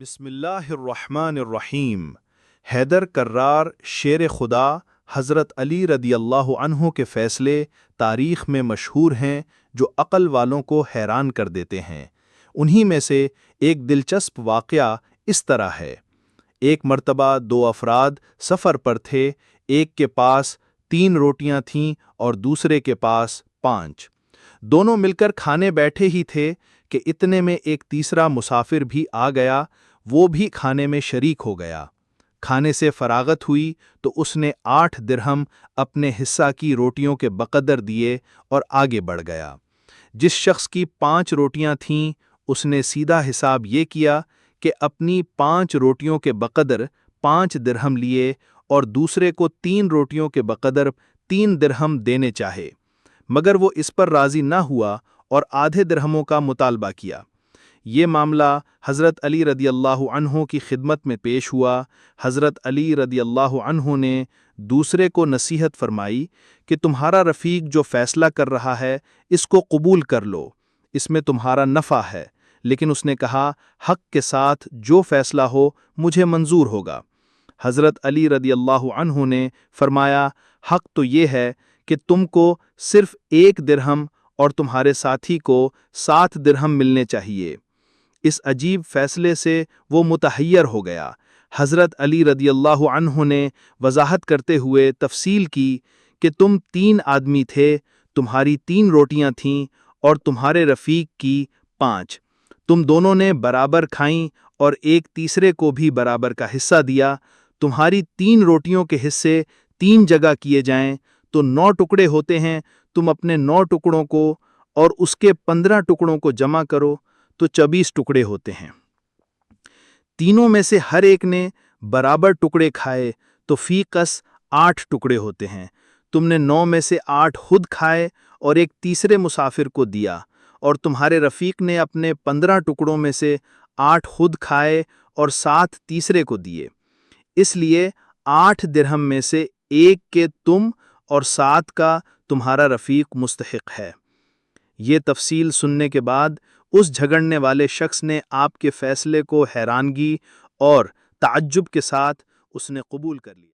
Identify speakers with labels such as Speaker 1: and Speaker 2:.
Speaker 1: बिस्मिल्लाहिर्रहमानिर्रहीम। हैदर कर्रार शेर खुदा हज़रत अली रदी अल्लाह अन्हु के फ़ैसले तारीख़ में मशहूर हैं जो अक़ल वालों को हैरान कर देते हैं। उन्हीं में से एक दिलचस्प वाक़या इस तरह है। एक मर्तबा दो अफराद सफ़र पर थे। एक के पास 3 रोटियां थीं और दूसरे के पास 5। दोनों मिलकर खाने बैठे ही थे कि इतने में एक तीसरा मुसाफिर भी आ गया। वो भी खाने में शरीक हो गया। खाने से फरागत हुई तो उसने 8 दिरहम अपने हिस्सा की रोटियों के बक़दर दिए और आगे बढ़ गया। जिस शख्स की 5 रोटियां थीं उसने सीधा हिसाब ये किया कि अपनी 5 रोटियों के बक़दर 5 दिरहम लिए और दूसरे को 3 रोटियों के बक़दर 3 दिरहम देने चाहे, मगर वो इस पर राज़ी न हुआ और आधे दिरहमों का मुतालबा किया। ये मामला हज़रत अली रदी अल्लाह अन्हु की खिदमत में पेश हुआ। हज़रत अली रदी अल्लाह अन्हु ने दूसरे को नसीहत फरमाई कि तुम्हारा रफ़ीक जो फ़ैसला कर रहा है इसको कबूल कर लो, इसमें तुम्हारा नफ़ा है। लेकिन उसने कहा, हक़ के साथ जो फ़ैसला हो मुझे मंजूर होगा। हज़रत अली रदी अल्लाह अन्हु ने फरमाया, हक़ तो ये है कि तुमको सिर्फ़ 1 दिरहम और तुम्हारे साथी को 7 दिरहम मिलने चाहिए। इस अजीब फैसले से वो मुतहय्यर हो गया। हज़रत अली रदी अल्लाह अन्हु ने वजाहत करते हुए तफसील की कि तुम 3 आदमी थे, तुम्हारी 3 रोटियां थीं और तुम्हारे रफ़ीक की 5। तुम दोनों ने बराबर खाईं और एक तीसरे को भी बराबर का हिस्सा दिया। तुम्हारी 3 रोटियों के हिस्से 3 जगह किए जाएं तो 9 टुकड़े होते हैं। तुम अपने 9 टुकड़ों को और उसके 15 टुकड़ों को जमा करो तो 24 टुकड़े होते हैं। तीनों में से हर एक ने बराबर टुकड़े खाए तो फी कस 8 टुकड़े होते हैं। तुमने 9 में से 8 खुद खाए और एक तीसरे मुसाफिर को दिया, और तुम्हारे रफ़ीक ने अपने 15 टुकड़ों में से 8 खुद खाए और 7 तीसरे को दिए। इसलिए 8 दिरहम में से 1 के तुम और 7 का तुम्हारा रफ़ीक मुस्तहिक है। ये तफसील सुनने के बाद उस झगड़ने वाले शख्स ने आपके फ़ैसले को हैरानगी और ताज्जुब के साथ उसने कबूल कर लिया।